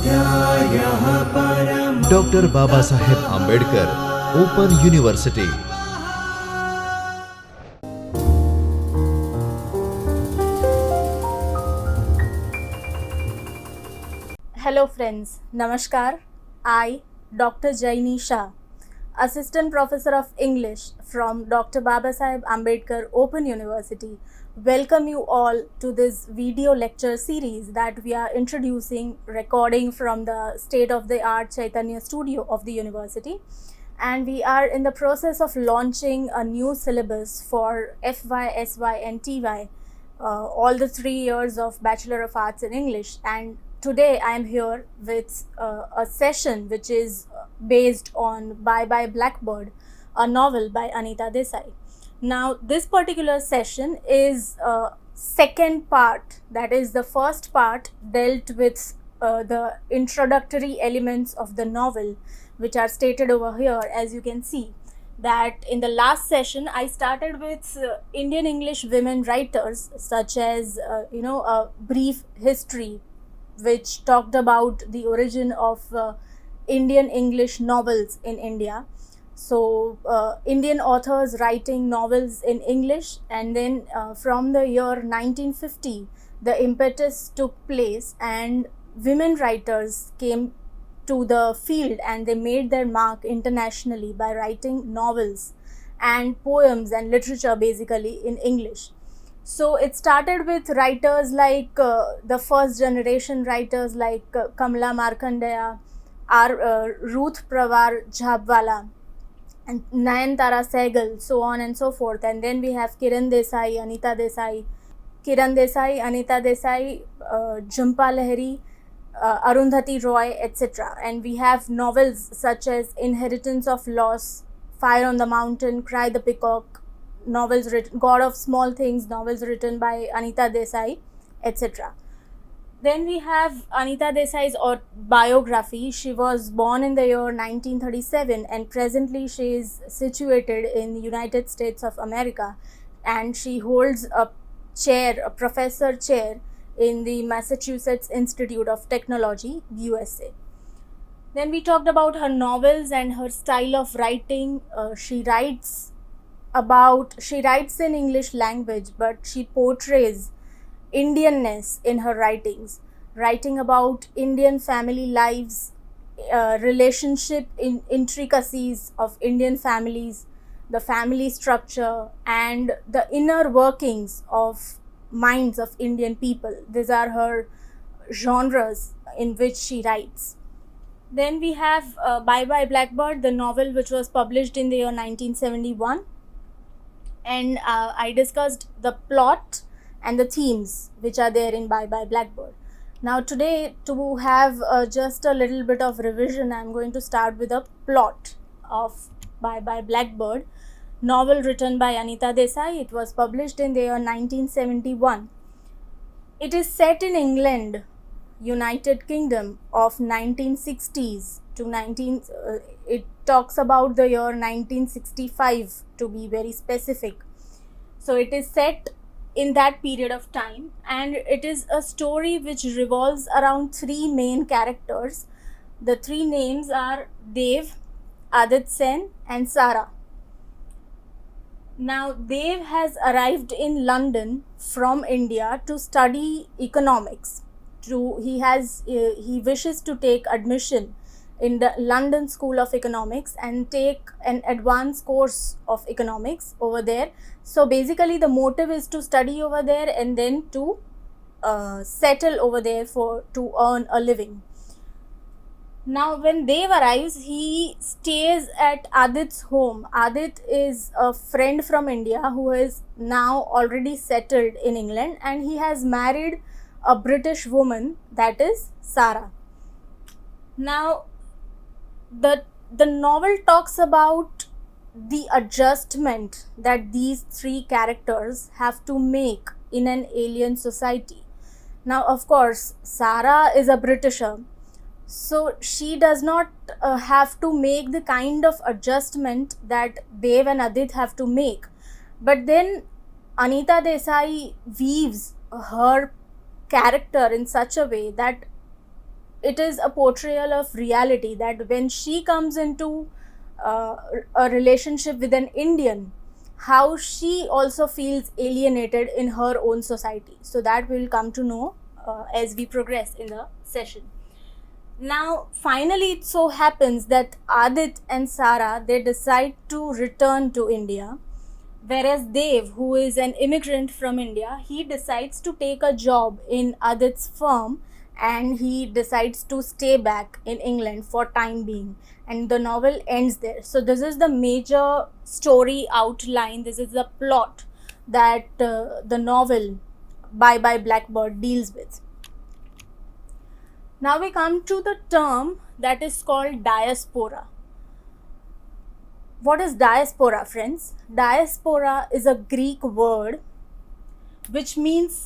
स्वाध्यायः परमः doctor Babasaheb Ambedkar open university. Hello friends, Namaskar. I, Dr. Jaini Shah, Assistant Professor of English from Dr. Babasaheb Ambedkar Open University, welcome you all to this video lecture series that we are introducing, recording from the state-of-the-art Chaitanya studio of the university. And we are in the process of launching a new syllabus for FY, SY and TY, all the 3 years of Bachelor of Arts in English. And today I am here with a session which is based on Bye Bye Blackbird, a novel by Anita Desai. Now this particular session is second part, that is the first part dealt with the introductory elements of the novel, which are stated over here. As you can see that in the last session I started with Indian English women writers, such as a brief history which talked about the origin of Indian English novels in India. So Indian authors writing novels in English, and then from the year 1950 the impetus took place and women writers came to the field and they made their mark internationally by writing novels and poems and literature basically in English. So it started with writers like the first generation writers like Kamala Markandeya, Ruth Prawar Jhabwala, and Nayantara Sehgal, so on and so forth. And then we have Kiran Desai, Anita Desai, Jhumpa Lahiri, Arundhati Roy, etc. And we have novels such as Inheritance of Loss, Fire on the Mountain, Cry the Peacock, novels written, God of Small Things, novels written by Anita Desai, etc. Then we have Anita Desai's biography. She was born in the year 1937 and presently she is situated in the United States of America, and she holds a professor chair in the Massachusetts Institute of Technology, USA. Then we talked about her novels and her style of writing. She writes in English language, but she portrays Indianness in her writings, writing about Indian family lives, relationship intricacies of Indian families, the family structure, and the inner workings of minds of Indian people. These are her genres in which she writes. Then we have Bye Bye Blackbird, the novel which was published in the year 1971. And I discussed the plot and the themes which are there in Bye Bye Blackbird. Now today, to have just a little bit of revision, I am going to start with a plot of Bye Bye Blackbird, novel written by Anita Desai. It was published in the year 1971. It is set in England, United Kingdom of 1960s to it talks about the year 1965 to be very specific. So it is set in that period of time, and it is a story which revolves around three main characters. The three names are Dev, Adit Sen and Sara. Now Dev has arrived in London from India to study economics. He wishes to take admission in the London School of Economics and take an advanced course of economics over there. So basically the motive is to study over there and then to settle over there to earn a living. Now when Dev arrives, he stays at Adit's home. Adit is a friend from India who is now already settled in England, and he has married a British woman, that is Sara. Now the novel talks about the adjustment that these three characters have to make in an alien society. Now of course Sara is a Britisher, so she does not have to make the kind of adjustment that Dev and Adit have to make. But then Anita Desai weaves her character in such a way that it is a portrayal of reality that when she comes into uh, a relationship with an Indian, how she also feels alienated in her own society. So that we'll come to know as we progress in the session. Now, finally, it so happens that Adit and Sara, they decide to return to India, whereas Dev, who is an immigrant from India, he decides to take a job in Adit's firm, and he decides to stay back in England for time being. And the novel ends there. So this is the major story outline. This is the plot that the novel Bye Bye Blackbird deals with. Now we come to the term that is called diaspora. What is diaspora, friends? Diaspora is a Greek word which literally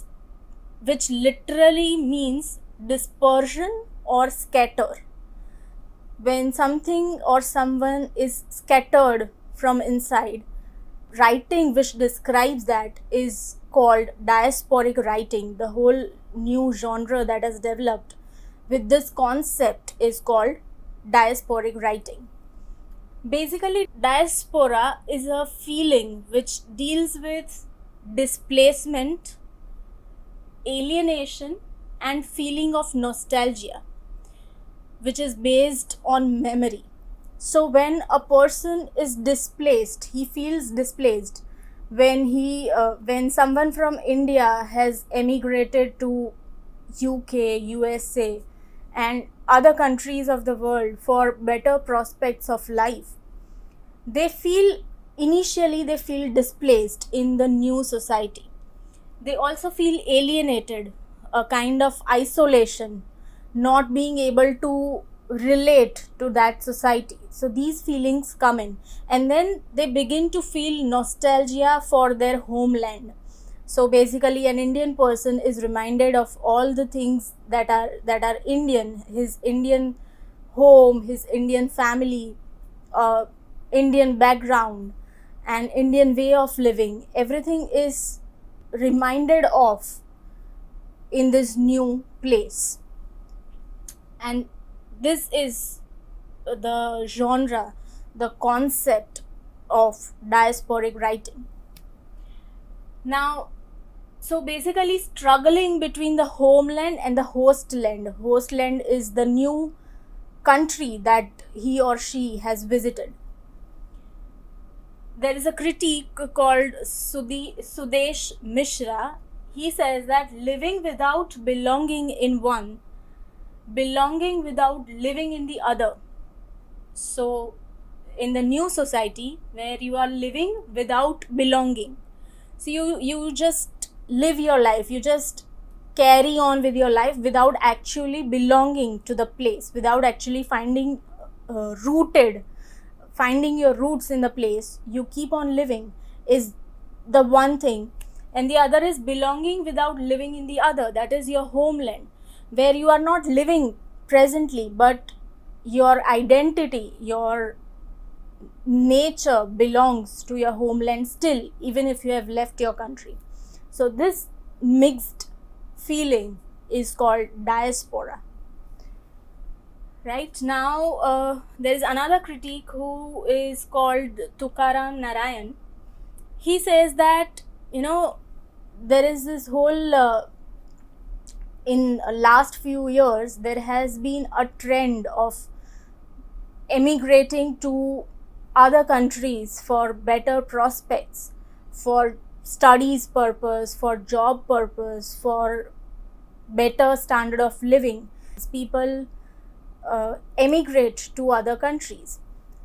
means dispersion or scatter. When something or someone is scattered from inside, writing which describes that is called diasporic writing. The whole new genre that has developed with this concept is called diasporic writing. Basically, diaspora is a feeling which deals with displacement, alienation, and feeling of nostalgia, which is based on memory. So when a person is displaced, he feels displaced. When someone from India has emigrated to UK, USA, and other countries of the world for better prospects of life, they feel displaced in the new society. They also feel alienated, a kind of isolation, not being able to relate to that society. So these feelings come in, and then they begin to feel nostalgia for their homeland. So basically, an Indian person is reminded of all the things that are Indian, his Indian home, his Indian family, Indian background, and Indian way of living. Everything is reminded of in this new place. And this is the genre, the concept of diasporic writing. Now, so basically, struggling between the homeland and the hostland. Hostland is the new country that he or she has visited. There is a critique called Sudesh Mishra. He says that living without belonging in one, belonging without living in the other. So, in the new society where you are living without belonging, so you just live your life, you just carry on with your life without actually belonging to the place, without actually finding your roots in the place. You keep on living is the one thing, and the other is belonging without living in the other, that is your homeland, where you are not living presently, but your identity, your nature belongs to your homeland still, even if you have left your country. So this mixed feeling is called diaspora. Right now, there is another critic who is called Tukaram Narayan. He says that, there is this whole in last few years there has been a trend of emigrating to other countries for better prospects, for studies purpose, for job purpose, for better standard of living. People emigrate to other countries.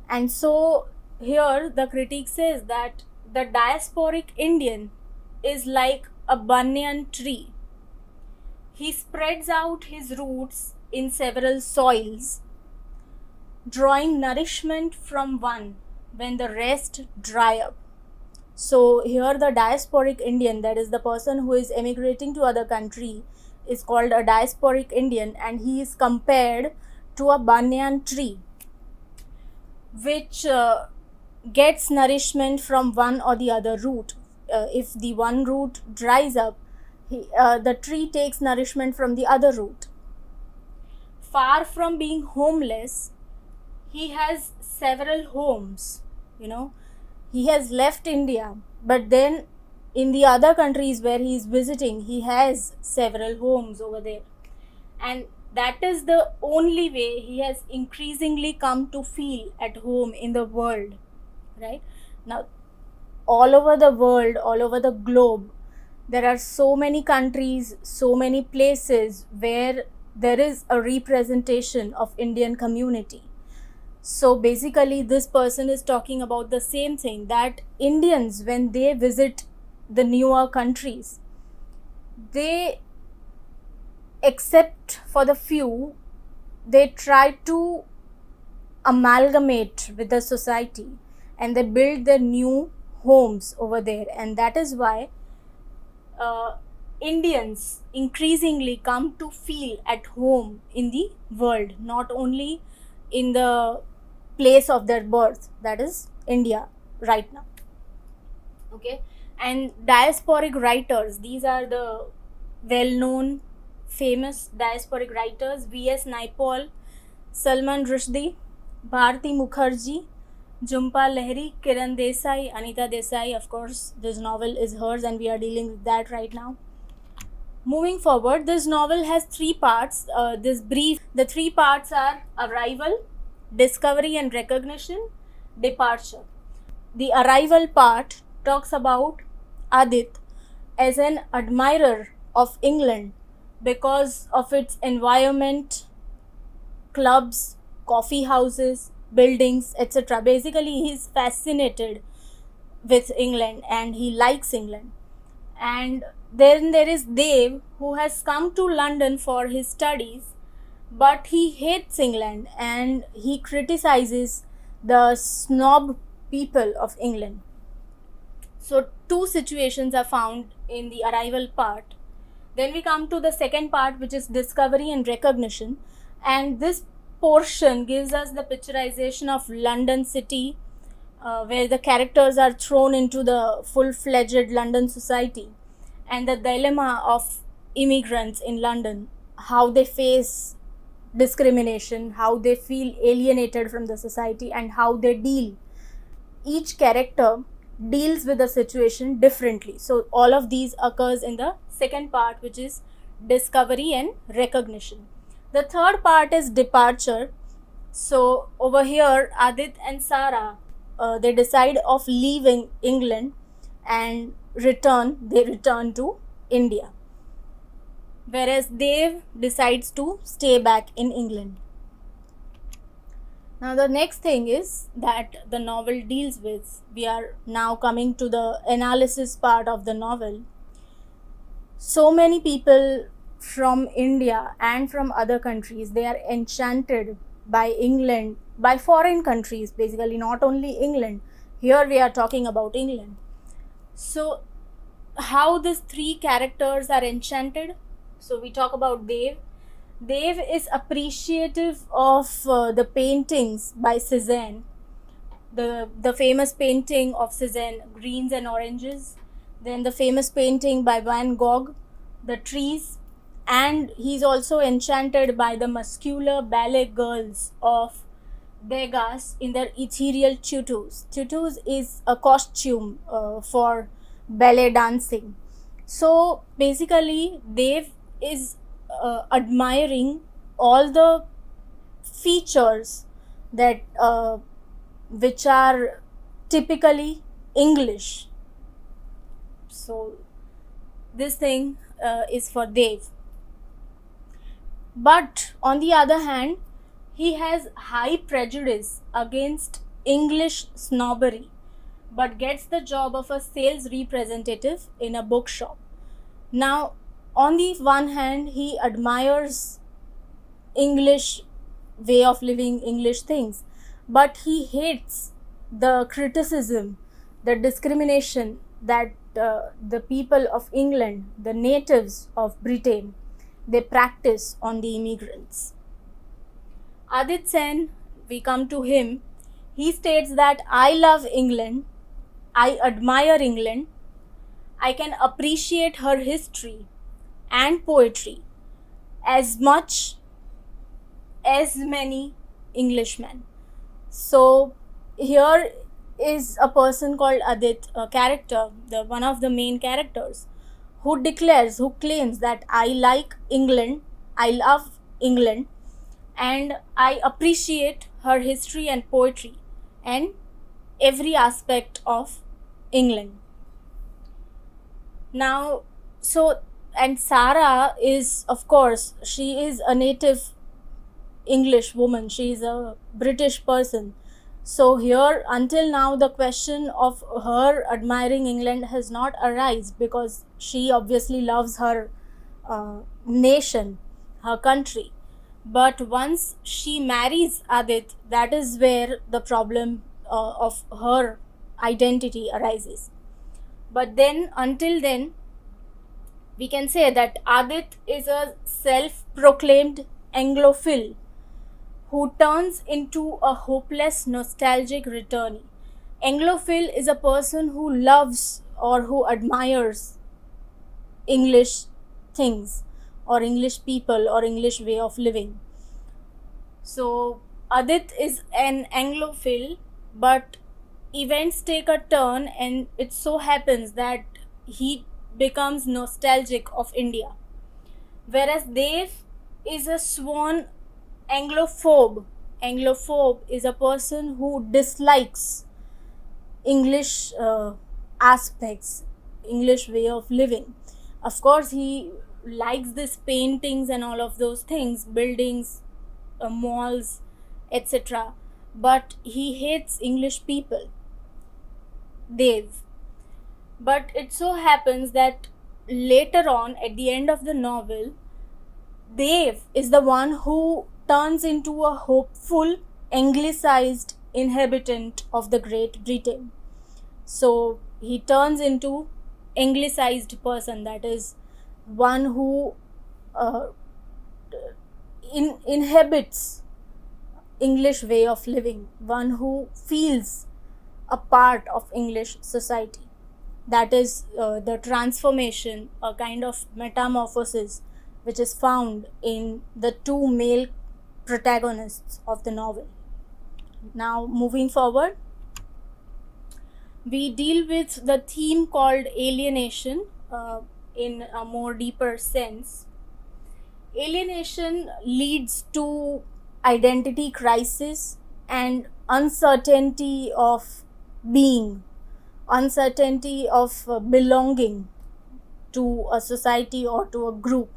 And so here the critic says that the diasporic Indian is like a banyan tree. He spreads out his roots in several soils, drawing nourishment from one when the rest dry up. So here the diasporic Indian, that is the person who is emigrating to other country, is called a diasporic Indian, and he is compared to a banyan tree which gets nourishment from one or the other root. If the one root dries up, the tree takes nourishment from the other root. far from being homeless, he has several homes, you know. He has left India, but then in the other countries where he is visiting, he has several homes over there. And that is the only way he has increasingly come to feel at home in the world, right? Now, all over the world, all over the globe, there are so many countries, so many places where there is a representation of Indian community. So basically, this person is talking about the same thing, that Indians, when they visit the newer countries, they, except for the few, they try to amalgamate with the society and they build their new homes over there. And that is why Indians increasingly come to feel at home in the world, not only in the place of their birth, that is India right now. Okay, and diasporic writers, these are the well-known, famous diasporic writers: V.S. Naipaul, Salman Rushdie, Bharti Mukherjee, Jhumpa Lahiri, Kiran Desai, Anita Desai. Of course, this novel is hers and we are dealing with that right now. Moving forward, this novel has three parts. The three parts are arrival, discovery and recognition, departure. The arrival part talks about Adit as an admirer of England because of its environment, clubs, coffee houses, buildings, etc. Basically, he is fascinated with England and he likes England. And then there is Dev, who has come to London for his studies, but he hates England and he criticizes the snob people of England. So two situations are found in the arrival part. Then we come to the second part, which is discovery and recognition, and this portion gives us the picturization of London city, where the characters are thrown into the full-fledged London society and the dilemma of immigrants in London, how they face discrimination, how they feel alienated from the society, and how they deal. Each character deals with the situation differently. So all of these occurs in the second part, which is discovery and recognition. The third part is departure. So over here, Adit and Sarah, they decide of leaving England and they return to India, whereas Dev decides to stay back in England. Now the next thing is that the novel deals with, we are now coming to the analysis part of the novel. So many people from India and from other countries, they are enchanted by England, by foreign countries, basically, not only England. Here we are talking about England. So how these three characters are enchanted? So we talk about Dev. Dev is appreciative of the paintings by Cezanne, the famous painting of Cezanne, Greens and Oranges, then the famous painting by Van Gogh, The Trees, and he's also enchanted by the muscular ballet girls of Degas in their ethereal tutus. Tutus is a costume for ballet dancing. So basically, Dev is admiring all the features that which are typically English. So this thing is for Dev. But on the other hand, he has high prejudice against English snobbery, but gets the job of a sales representative in a bookshop. Now, on the one hand, he admires English way of living, English things, but he hates the criticism, the discrimination that the people of England, the natives of Britain, they practice on the immigrants. Adit Sen, we come to him, he states that I love England, I admire England, I can appreciate her history and poetry as much as many Englishmen. So here is a person called Adit, a character, the one of the main characters, who claims that I like England, I love England, and I appreciate her history and poetry and every aspect of England. Now, so, and Sarah is, of course, she is a native English woman, she is a British person. So, here until now, the question of her admiring England has not arisen because she obviously loves her nation, her country. But once she marries Adit, that is where the problem of her identity arises. But then, until then, we can say that Adit is a self proclaimed Anglophile who turns into a hopeless, nostalgic returnee. Anglophile is a person who loves or who admires English things or English people or English way of living. So, Adit is an Anglophile, but events take a turn, and it so happens that he becomes nostalgic of India. Whereas Dev is a sworn Anglophobe. Anglophobe is a person who dislikes English aspects, English way of living. Of course, he likes these paintings and all of those things, buildings, malls, etc. But he hates English people, Dev. But it so happens that later on, at the end of the novel, Dev is the one who turns into a hopeful, anglicized inhabitant of the Great Britain. So he turns into anglicized person, that is one who inhabits English way of living, one who feels a part of English society. That is the transformation, a kind of metamorphosis which is found in the two male protagonists of the novel. Now, moving forward, we deal with the theme called alienation in a more deeper sense. Alienation leads to identity crisis and uncertainty of being, uncertainty of belonging to a society or to a group.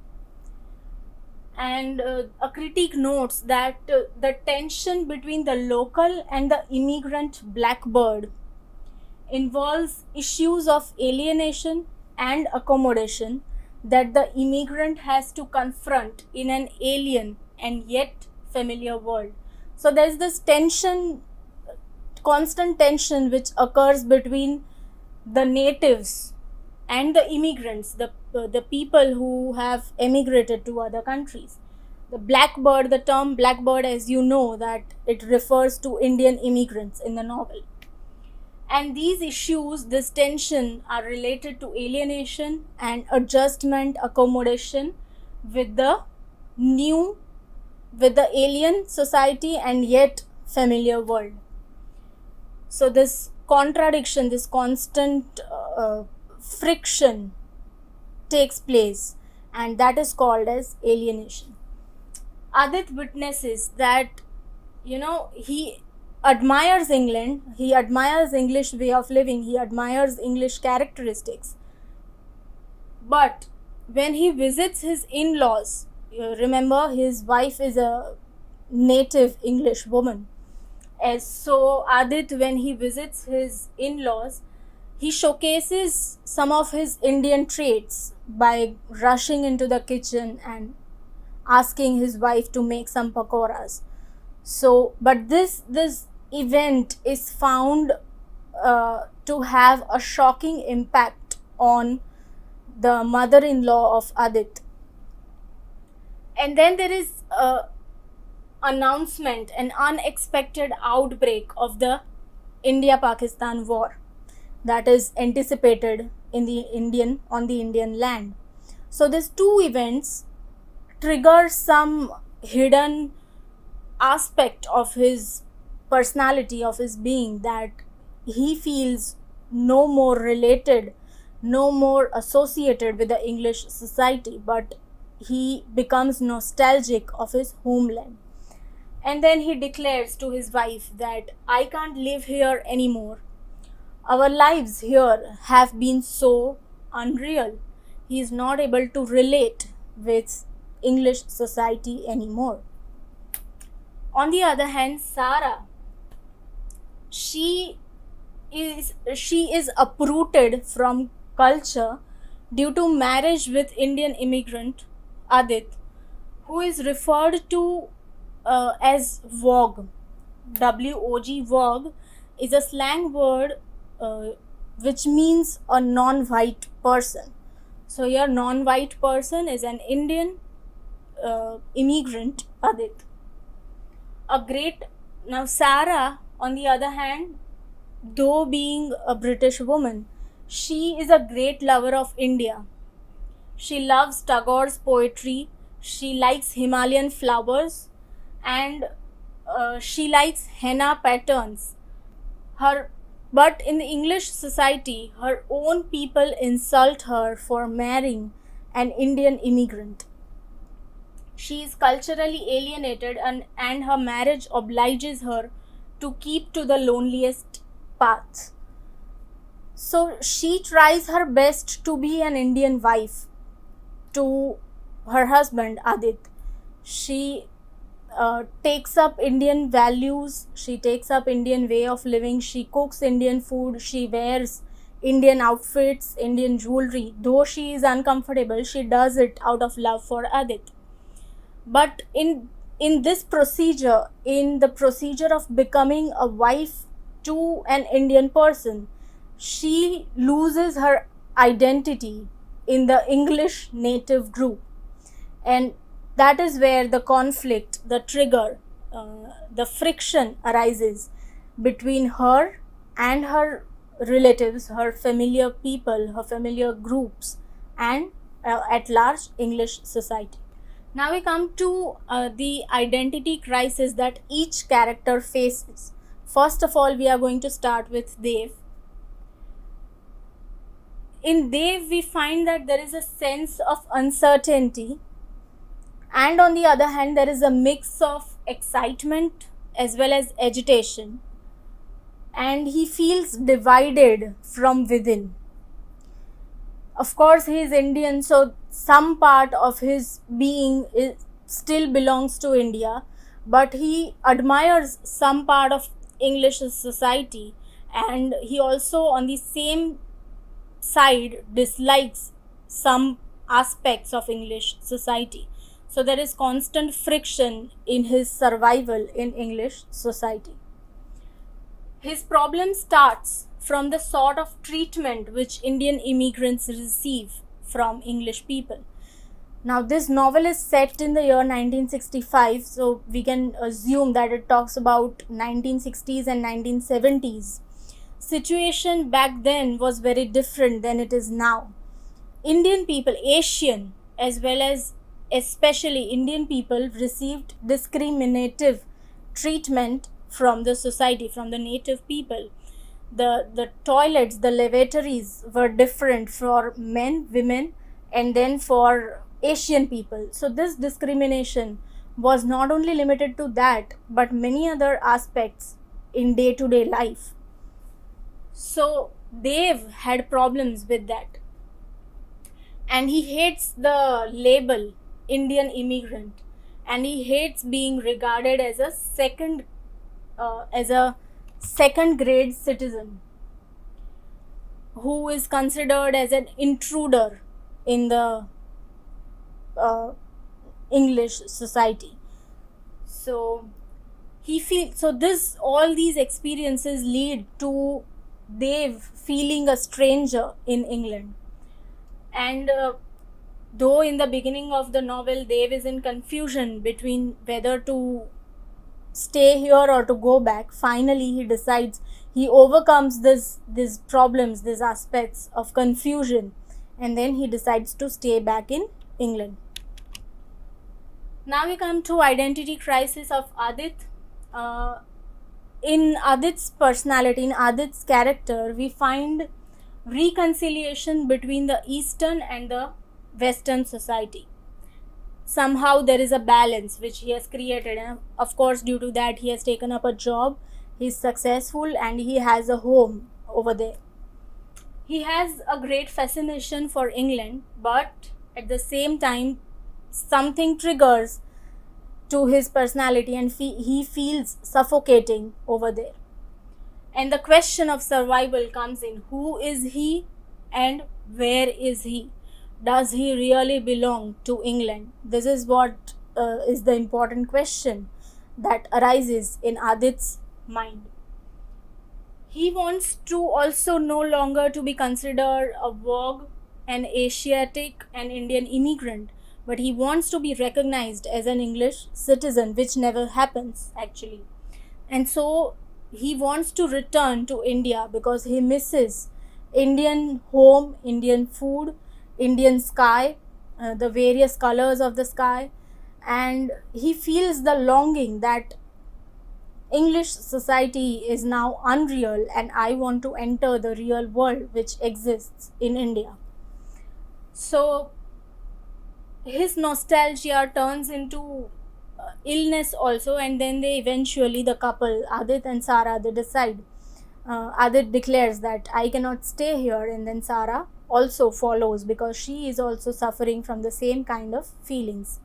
And a critique notes that the tension between the local and the immigrant blackbird involves issues of alienation and accommodation that the immigrant has to confront in an alien and yet familiar world. So there's this tension, constant tension, which occurs between the natives and the immigrants, the people who have emigrated to other countries. The blackbird, the term blackbird, as you know, that it refers to Indian immigrants in the novel. And these issues, this tension, are related to alienation and adjustment, accommodation with the alien society and yet familiar world. So this contradiction, this constant friction takes place, and that is called as alienation. Adit witnesses that, he admires England, he admires English way of living, he admires English characteristics. But when he visits his in-laws, remember his wife is a native English woman. As so Adit, when he visits his in-laws, he showcases some of his Indian traits by rushing into the kitchen and asking his wife to make some pakoras. So, but this event is found to have a shocking impact on the mother-in-law of Adit. And then there is a announcement, an unexpected outbreak of the India-Pakistan war that is anticipated on the Indian land. So these two events trigger some hidden aspect of his personality, of his being, that he feels no more related, no more associated with the English society, but he becomes nostalgic of his homeland. And then he declares to his wife that I can't live here anymore. Our lives here have been so unreal. He is not able to relate with English society anymore. On the other hand, Sarah, she is uprooted from culture due to marriage with Indian immigrant Adit, who is referred to as Vogue. WOG, Vogue is a slang word which means a non-white person. So your non-white person is an Indian immigrant Adit. Now Sarah, on the other hand, though being a British woman, she is a great lover of India. She loves Tagore's poetry, she likes Himalayan flowers, and she likes henna patterns. But in the English society, her own people insult her for marrying an Indian immigrant. She is culturally alienated, and her marriage obliges her to keep to the loneliest path. So she tries her best to be an Indian wife to her husband Adit. She takes up Indian values, she takes up Indian way of living, she cooks Indian food, she wears Indian outfits, Indian jewelry. Though she is uncomfortable, she does it out of love for Adit. But in this procedure, in the procedure of becoming a wife to an Indian person, she loses her identity in the English native group. And that is where the conflict, the trigger, the friction arises between her and her relatives, her familiar people, her familiar groups, and at large English society. Now we come to the identity crisis that each character faces. First of all, we are going to start with Dev. In Dev, we find that there is a sense of uncertainty, and on the other hand, there is a mix of excitement as well as agitation, and he feels divided from within. Of course, he is Indian, so some part of his being still belongs to India, but he admires some part of English society, and he also, on the same side, dislikes some aspects of English society. So there is constant friction in his survival in English society. His problem starts from the sort of treatment which Indian immigrants receive from English people. Now, this novel is set in the year 1965, so we can assume that it talks about 1960s and 1970s. Situation back then was very different than it is now. Indian people, Asian as well as especially Indian people, received discriminative treatment from the society, from the native people. The toilets, the lavatories were different for men, women, and then for Asian people. So this discrimination was not only limited to that, but many other aspects in day-to-day life. So Dev had problems with that, and he hates the label Indian immigrant, and he hates being regarded as a second grade citizen who is considered as an intruder in the English society. So all these experiences lead to Dev feeling a stranger in England. And though in the beginning of the novel Dev is in confusion between whether to stay here or to go back, finally he decides, he overcomes these problems, these aspects of confusion, and then he decides to stay back in England. Now we come to identity crisis of Adit. Uh, in Adit's personality, in Adit's character, we find reconciliation between the Eastern and the Western society. Somehow there is a balance which he has created, and of course, due to that, he has taken up a job, he's successful, and he has a home over there. He has a great fascination for England, but at the same time, something triggers to his personality and he feels suffocating over there. And the question of survival comes in: who is he and where is he? Does he really belong to England? This is what is the important question that arises in Adit's mind. He wants to also no longer to be considered a vogue, an Asiatic and Indian immigrant, but he wants to be recognized as an English citizen, which never happens actually. And so he wants to return to India because he misses Indian home, Indian food, Indian sky, the various colors of the sky, and he feels the longing that English society is now unreal and I want to enter the real world which exists in India. So his nostalgia turns into illness also, and then they eventually, the couple, Adit and Sara, they decide. Adit declares that I cannot stay here, and then Sara also follows because she is also suffering from the same kind of feelings.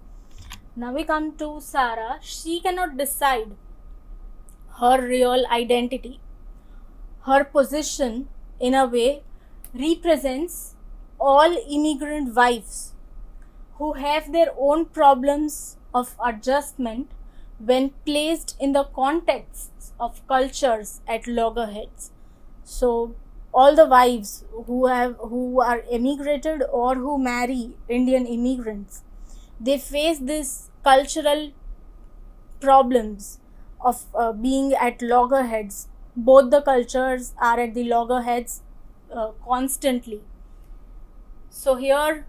Now we come to Sara. She cannot decide her real identity. Her position, in a way, represents all immigrant wives who have their own problems of adjustment when placed in the contexts of cultures at loggerheads. So all the wives who are emigrated or who marry Indian immigrants, they face this cultural problems of being at loggerheads. Both the cultures are at the loggerheads constantly. So here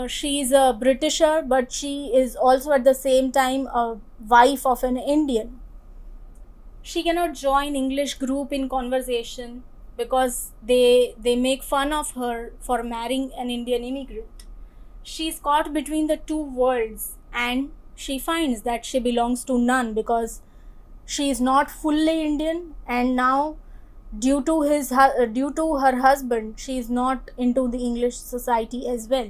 she is a Britisher, but she is also at the same time a wife of an Indian. She cannot join English group in conversation because they make fun of her for marrying an Indian immigrant. She is caught between the two worlds and she finds that she belongs to none because she is not fully Indian, and now due to her husband, she is not into the English society as well.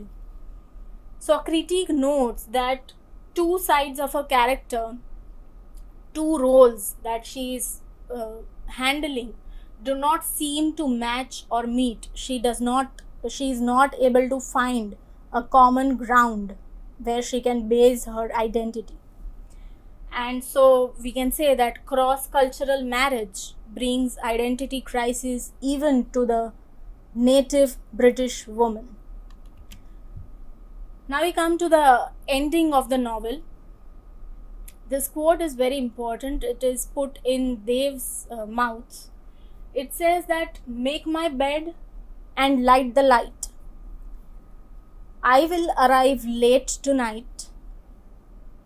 So a critique notes that two sides of her character, two roles that she is handling, do not seem to match or meet. She is not able to find a common ground where she can base her identity. And so we can say that cross-cultural marriage brings identity crisis even to the native British woman. Now we come to the ending of the novel. This quote is very important. It is put in Dev's mouth. It says that, "Make my bed and light the light. I will arrive late tonight.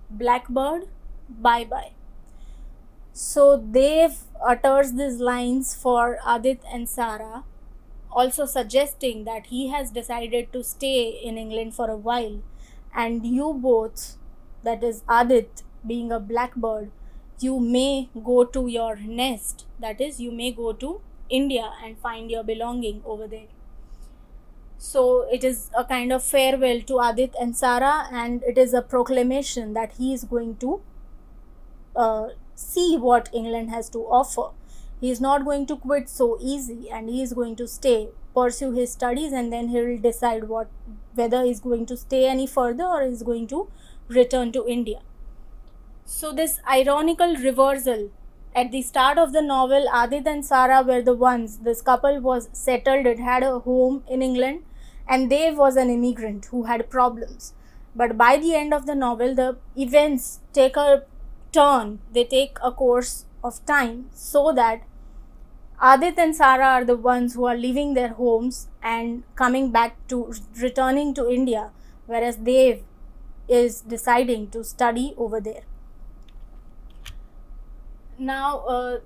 Blackbird, bye bye." So Dev utters these lines for Adit and Sara, also suggesting that he has decided to stay in England for a while, and you both, that is Adit being a blackbird, you may go to your nest, that is, you may go to India and find your belonging over there. So it is a kind of farewell to Adit and Sara, and it is a proclamation that he is going to see what England has to offer. He is not going to quit so easy, and he is going to stay, pursue his studies, and then he will decide whether he is going to stay any further or he is going to return to India. So this ironical reversal. At the start of the novel, Adit and Sara were the ones, this couple was settled, it had a home in England, and Dev was an immigrant who had problems. But by the end of the novel, the events take a turn, they take a course of time, so that Adit and Sara are the ones who are leaving their homes and coming back to returning to India, whereas Dev is deciding to study over there. Now,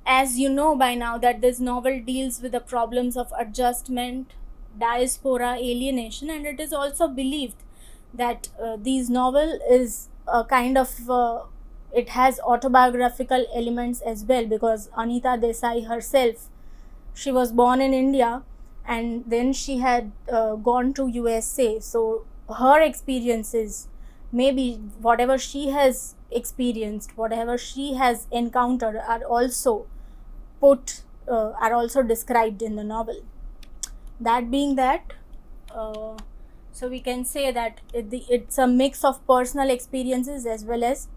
as you know by now, that this novel deals with the problems of adjustment, diaspora, alienation, and it is also believed that these novel is a kind of it has autobiographical elements as well, because Anita Desai herself, she was born in India and then she had gone to USA, so her experiences, maybe whatever she has experienced, whatever she has encountered, are also are also described in the novel. That being that, so we can say that it's a mix of personal experiences as well as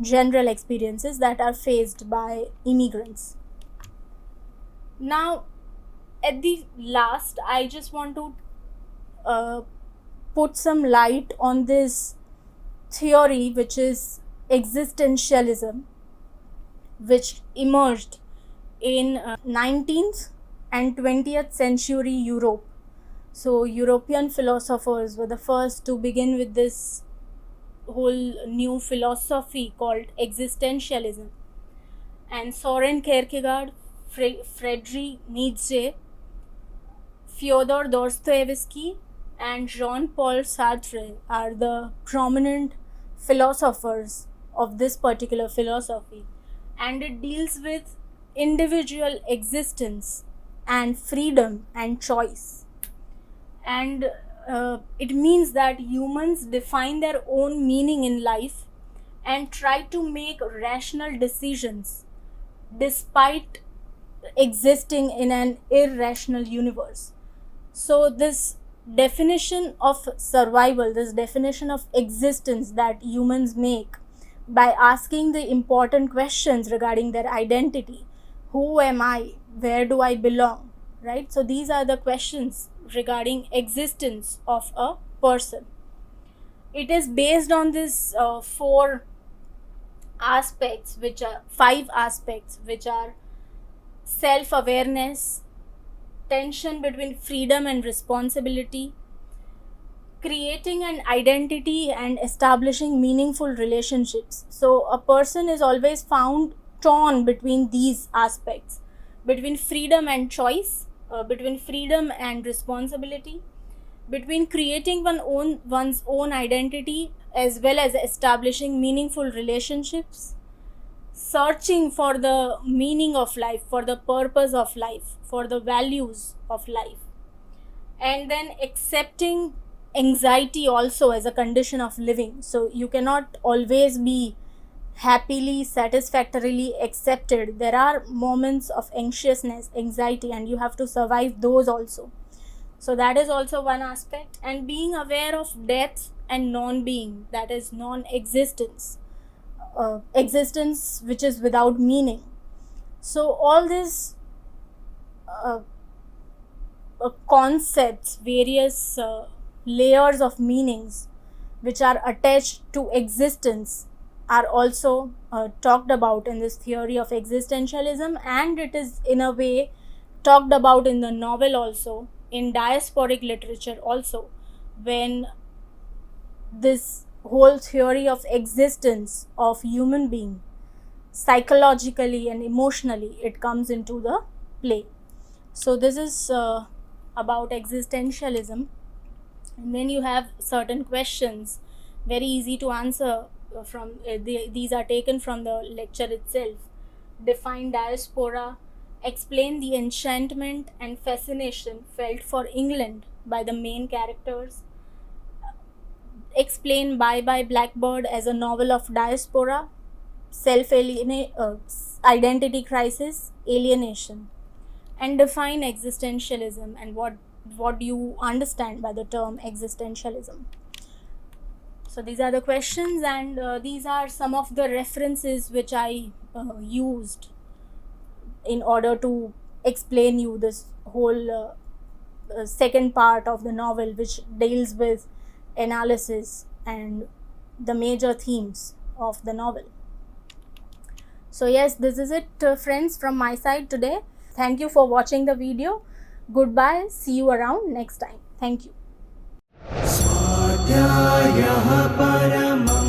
general experiences that are faced by immigrants. Now, at the last, I just want to put some light on this theory, which is existentialism, which emerged in 19th and 20th century Europe. So European philosophers were the first to begin with this whole new philosophy called existentialism. And Soren Kierkegaard, Friedrich Nietzsche, Fyodor Dostoevsky and Jean-Paul Sartre are the prominent philosophers of this particular philosophy, and it deals with individual existence and freedom and choice. And it means that humans define their own meaning in life and try to make rational decisions despite existing in an irrational universe. So this definition of survival, this definition of existence that humans make by asking the important questions regarding their identity: who am I, where do I belong, right? So these are the questions regarding existence of a person. It is based on this five aspects, which are self-awareness, tension between freedom and responsibility, creating an identity and establishing meaningful relationships. So a person is always found torn between these aspects, between freedom and choice, between freedom and responsibility, between creating one's own identity as well as establishing meaningful relationships, searching for the meaning of life, for the purpose of life, for the values of life, and then accepting anxiety also as a condition of living. So you cannot always be happily, satisfactorily accepted. There are moments of anxiousness, anxiety, and you have to survive those also. So that is also one aspect. And being aware of death and non-being, that is non-existence, existence which is without meaning. So all these concepts, various layers of meanings which are attached to existence are also talked about in this theory of existentialism, and it is in a way talked about in the novel also, in diasporic literature also, when this whole theory of existence of human being, psychologically and emotionally, it comes into the play. So this is about existentialism. And then you have certain questions, very easy to answer from these are taken from the lecture itself. Define diaspora, explain the enchantment and fascination felt for England by the main characters, explain Bye Bye Blackbird as a novel of diaspora, identity crisis, alienation, and define existentialism and what do you understand by the term existentialism. So these are the questions, and these are some of the references which I used in order to explain you this whole second part of the novel, which deals with analysis and the major themes of the novel. So yes, this is it, friends, from my side today. Thank you for watching the video. Goodbye. See you around next time. Thank you. स्वाध्यायः परमः